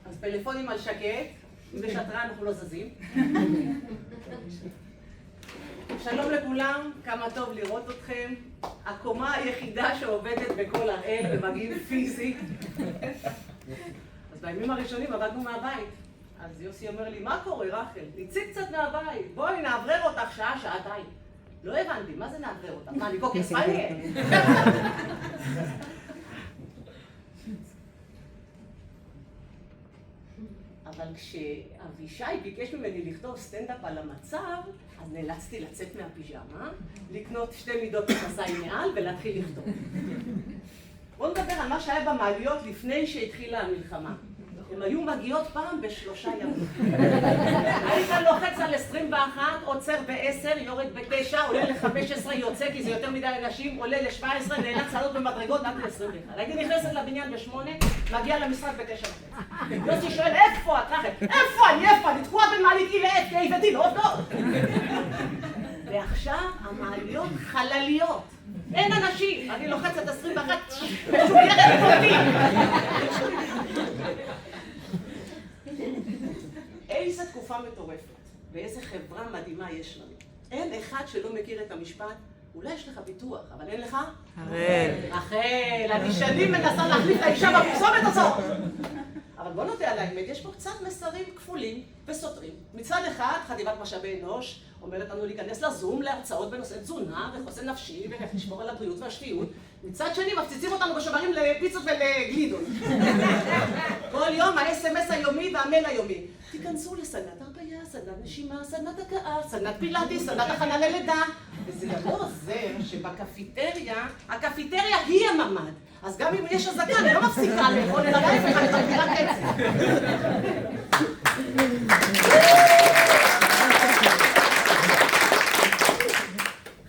אז פלאפונים על שקט, אם בשטרה אנחנו לא זזים. שלום לכולם, כמה טוב לראות אתכם. הקומה היחידה שעובדת בכל הראל במגיעים פיזי. אז בימים הראשונים עבדנו מהבית. אז יוסי אומר לי, מה קורה רחל? תצאי קצת מהבית, בואי נעברר אותך שעה, שעתיים. לא הבנתי, מה זה נעברר אותך? מה, אני קוקי ספניה? אבל כשאבישי ביקש ממני לכתוב סטנדאפ על המצב, אז נאלצתי לצאת מהפיג'מה, לקנות 2 מידות מכנסיים מעל ולהתחיל לכתוב. בואו נדבר על מה שהיה במעליות לפני שהתחילה המלחמה. הן היו מגיעות פעם ב3 ימים. היית לוחץ על 21, עוצר ב10, יורד ב9, עולה ל15, יוצא כי זה יותר מדי אנשים, עולה ל17, נאלץ לעלות במדרגות עד ל21. הייתי נכנסת לבניין ב8, מגיעה למשרד ב9:30. יוסי שואל, איפה את? איפה? אני תקועה במעלית אי לעת, כי הבאתי לא עובדות. ועכשיו המעליות חלליות. אין אנשים, אני לוחצת 21, משוגרת אותי. איזה תקופה מטורפת, ואיזה חברה מדהימה יש לנו. אין אחד שלא מכיר את המשפט, אולי יש לך ביטוח, אבל אין לך? רחל, אני שנים מנסה להחליף את האישה בפרסומת הזאת. אבל בוא נודה על האמת, יש פה קצת מסרים כפולים וסותרים. מצד אחד, חטיבת משאבי אנוש אומרת לנו להיכנס לזום להרצאות בנושא תזונה וחוסן נפשי ואיך לשמור על הבריאות והשפיות. מצד שני, מפציצים אותנו בשוברים לפיצות ולגלידות. כל יום ה-SMS היומי והמייל היומי. תיכנסו לסדנת הרפיה, סדנת נשימה, סדנת הקאה, סדנת פילאטיס, סדנת הכנה ללידה. וזה גם לא עוזר שבקפיטריה, הקפיטריה היא הממ"ד. אז גם אם יש הזקה, אני לא מפסיקה לאכול, אלא להפך, אני מגבירה קצב.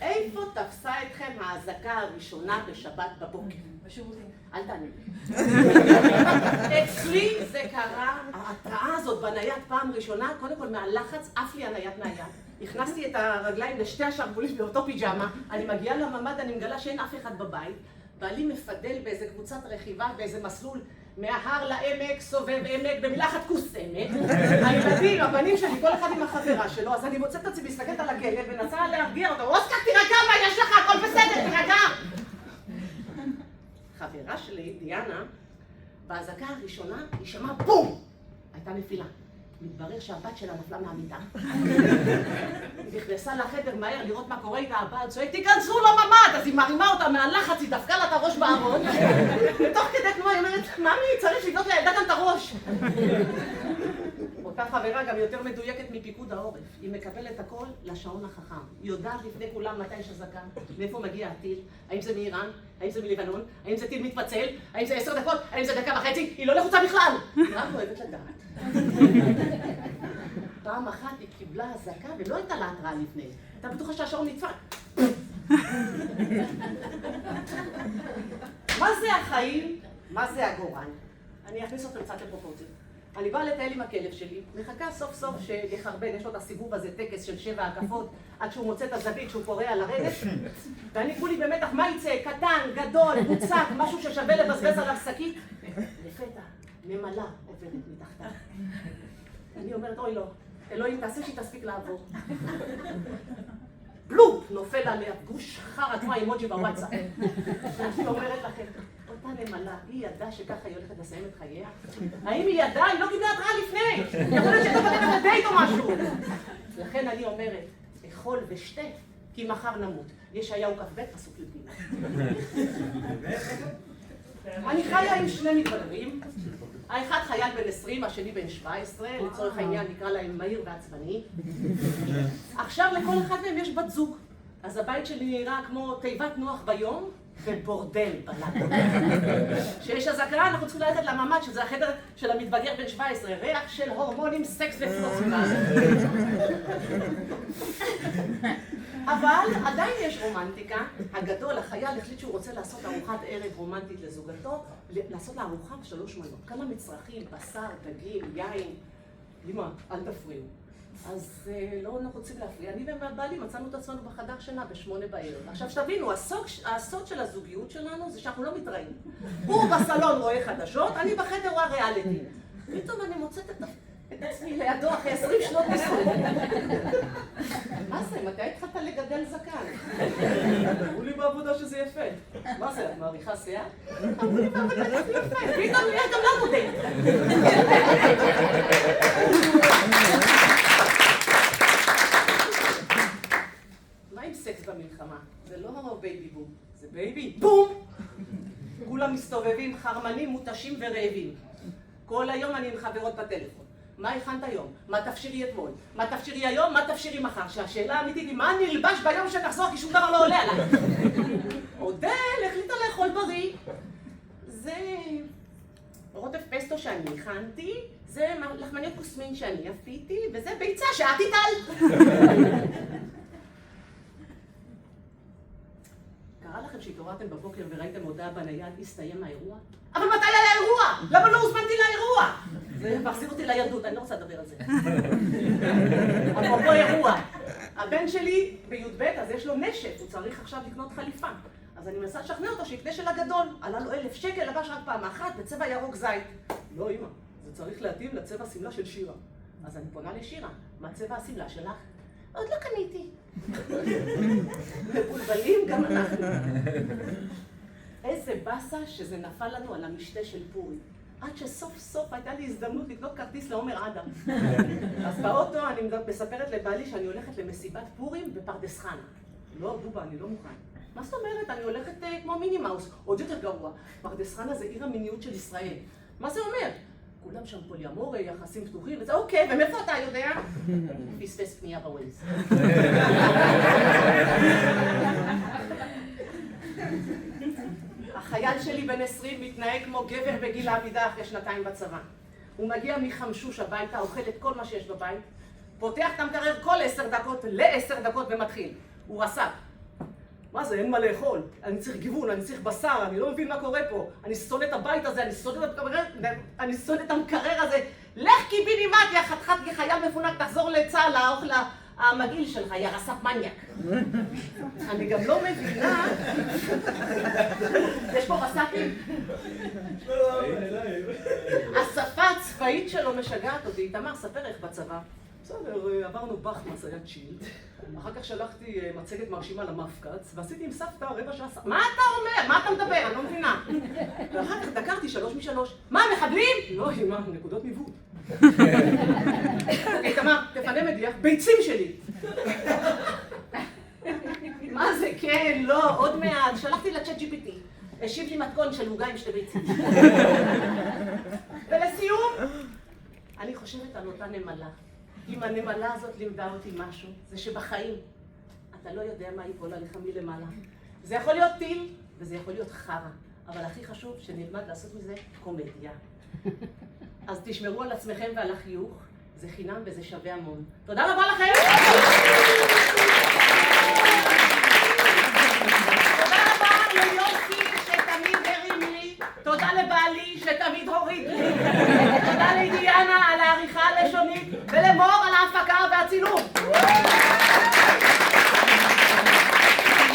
איפה תפסה אתכם ההזקה הראשונה בשבת בבוקר? בשירותים. אל תעני. אצלי זה קרה, ההתראה הזאת בנייד פעם ראשונה, קודם כל מהלחץ עף לי הנייד מהיד. הכנסתי את הרגליים לשתי השרוולים באותו פיג'מה, אני מגיעה לממ"ד, אני מגלה שאין אף אחד בבית. בעלי מפדל באיזה קבוצת רכיבה, באיזה מסלול מההר לעמק, סובב עמק, במילה אחת כוס עמק. הילדים, הבנים שלי, כל אחד עם החברה שלו, אז אני מוצאת את עצמי מסתכלת על הגלב ונסעה להרגיע אותו. אוסקר, תירגע, מה יש לך? הכל בסדר, תירגע. חברה שלי, דיאנה, בהזקה הראשונה, היא שמעה בום! הייתה נפילה. מתברר שהבת שלה נפלה מהמיטה. היא נכנסה לחדר מהר לראות מה קורה איתה, הבעל צועק, תיכנסו לממ"ד! אז היא מרימה אותה מהלחץ, היא דפקה לה את הראש בארון. ותוך כדי תנועה היא אומרת, ממי, צריך לבנות לילדה גם את הראש. אותה חברה גם יותר מדויקת מפיקוד העורף. היא מקבלת הכל לשעון החכם. היא יודעת לפני כולם מתי יש הזקה, מאיפה מגיע הטיל, האם זה מאיראן, האם זה מלבנון, האם זה טיל מתפצל, האם זה 10 דקות, האם זה 1.5 דקות, היא לא לחוצה בכלל. היא רק אוהבת לדעת. פעם אחת היא קיבלה הזקה ולא הייתה לה התראה לפני. הייתה בטוחה שהשעון נדפק. מה זה החיים? מה זה הגורל? אני אכניס אתכם קצת לפרופורציות. אני באה לטייל עם הכלב שלי, מחכה סוף סוף שיחרבן, יש לו את הסיבוב הזה, טקס של 7 הקפות, עד שהוא מוצא את הזווית שהוא קורא על הרדת, ואני כולי במתח, מה יצא? קטן, גדול, מוצק, משהו ששווה לבזבז עליו שקית? לפתע, נמלה עוברת מתחתיו. אני אומרת, אוי לא, אלוהים, תעשה שהיא תספיק לעבור. בלופ, נופל עליה, גוש חרא כמו האימוג'י בוואטסאפ. אני אומרת לכם, אותה נמלה, היא ידעה שככה היא הולכת לסיים את חייה? האם היא ידעה? היא לא קיבלה התראה לפני. יכול להיות שאתה בדרך לדייט או משהו. לכן אני אומרת, אכול ושתה, כי מחר נמות. ישעיהו כ"ב, פסוק י"ג. אני חיה עם 2 מתבגרים. האחד חייל בן 20, השני בן 17, לצורך העניין נקרא להם מהיר ועצבני. עכשיו לכל אחד מהם יש בת זוג. אז הבית שלי נראה כמו תיבת נוח ביום ובורדל בלילה. כשיש הזקה אנחנו צריכים ללכת לממ"ד, שזה החדר של המתבגר בן 17, ריח של הורמונים, סקס ופלוצים. אבל עדיין יש רומנטיקה. הגדול, החייל, החליט שהוא רוצה לעשות ארוחת ערב רומנטית לזוגתו, לעשות לה ארוחה ב3 מנות. כמה מצרכים, בשר, דגים, יין. אמא, אל תפריעו. אז לא רוצים להפריע. אני ובעלי מצאנו את עצמנו בחדר שינה ב8 בערב. עכשיו שתבינו, הסוד של הזוגיות שלנו זה שאנחנו לא מתראים. הוא בסלון רואה חדשות, אני בחדר רואה ריאליטי. פתאום אני מוצאת את עצמי לידו אחרי 20 שנות נישואים. מה זה? מתי התחלת לגדל זקן? אמרו לי בעבודה שזה יפה. מה זה? את מעריכה שיער? אמרו לי בעבודה שזה יפה. פתאום יש גם לנו דייט. מה עם סקס במלחמה? זה לא בייבי בום, זה בייבי בום! כולם מסתובבים חרמנים, מותשים ורעבים. כל היום אני עם חברות בטלפון. מה הכנת היום? מה תפשירי אתמול? מה תפשירי היום? מה תפשירי מחר? שהשאלה האמיתית היא מה נלבש ביום שנחזור כי שום דבר לא עולה עליי. אודל החליטה לאכול בריא. זה רוטף פסטו שאני הכנתי, זה לחמניות קוסמין שאני אפיתי, וזה ביצה שאת איטל. קרה לכם שהתעוררתם בבוקר וראיתם הודעה בנייד, הסתיים האירוע? אבל מתי היה האירוע? למה לא הוזמנתי לאירוע? זה מחזיר אותי לילדות, אני לא רוצה לדבר על זה. אפרופו אירוע, הבן שלי בי"ב, אז יש לו נשף, הוא צריך עכשיו לקנות חליפה. אז אני מנסה לשכנע אותו שיקנה של הגדול. עלה לו 1,000 שקל, לבש רק פעם אחת בצבע ירוק זית. לא, אמא, זה צריך להתאים לצבע הסמלה של שירה. אז אני פונה לשירה, מה צבע הסמלה שלך? עוד לא קניתי. מבולבלים גם אנחנו. איזה בסה שזה נפל לנו על המשתה של פורים. עד שסוף סוף הייתה לי הזדמנות לקנות כרטיס לעומר אדם. אז באוטו אני מספרת לבעלי שאני הולכת למסיבת פורים בפרדס חנה. לא, בובה, אני לא מוכן. מה זאת אומרת? אני הולכת כמו מיני מאוס, עוד יותר גרוע. פרדס חנה זה עיר המיניות של ישראל. מה זה אומר? כולם שם פוליאמורי, יחסים פתוחים, וזה אוקיי, ומאיפה אתה יודע? פספס פנייה בווייז. החייל שלי בן 20 מתנהג כמו גבר בגיל העמידה אחרי 2 בצבא. הוא מגיע מחמשוש הביתה, אוכל את כל מה שיש בבית, פותח את המקרר כל 10 דקות ל10 דקות ומתחיל. הוא רס"פ. מה זה? אין מה לאכול. אני צריך גיוון, אני צריך בשר, אני לא מבין מה קורה פה. אני שונא את הבית הזה, אני שונא את המקרר הזה. לך קיבינימט, יא חתיכת חייל מפונק, תחזור לצה"ל, לאוכל המגעיל שלך, יא רס"פ מניאק. אני גם לא מבינה... יש פה רס"פים? השפה הצבאית שלו משגעת אותי. איתמר, ספר איך בצבא. בסדר, עברנו בחמאס, היה צ'יל. אחר כך שלחתי מצגת מרשימה למפקץ, ועשיתי עם סבתא 15 שעה. מה אתה אומר? מה אתה מדבר? אני לא מבינה. ואחר כך דקרתי 3 מ-3. מה, מחבלים? לא, אמא, נקודות ניווט. איתמר, תפנה מדיח, ביצים שלי. מה זה? כן, לא, עוד מעט. שלחתי לצ'אט GPT. השיב לי מתכון של עוגה עם 2 ביצים. ולסיום, אני חושבת על אותה נמלה. אם הנמלה הזאת לימדה אותי משהו, זה שבחיים אתה לא יודע מה ייפול עליך מלמעלה. זה יכול להיות טיל וזה יכול להיות חרא, אבל הכי חשוב שנלמד לעשות מזה קומדיה. אז תשמרו על עצמכם ועל החיוך, זה חינם וזה שווה המון. תודה רבה לכם! תודה רבה ליוסי שתמיד הרים לי, תודה לבעלי שתמיד הוריד לי.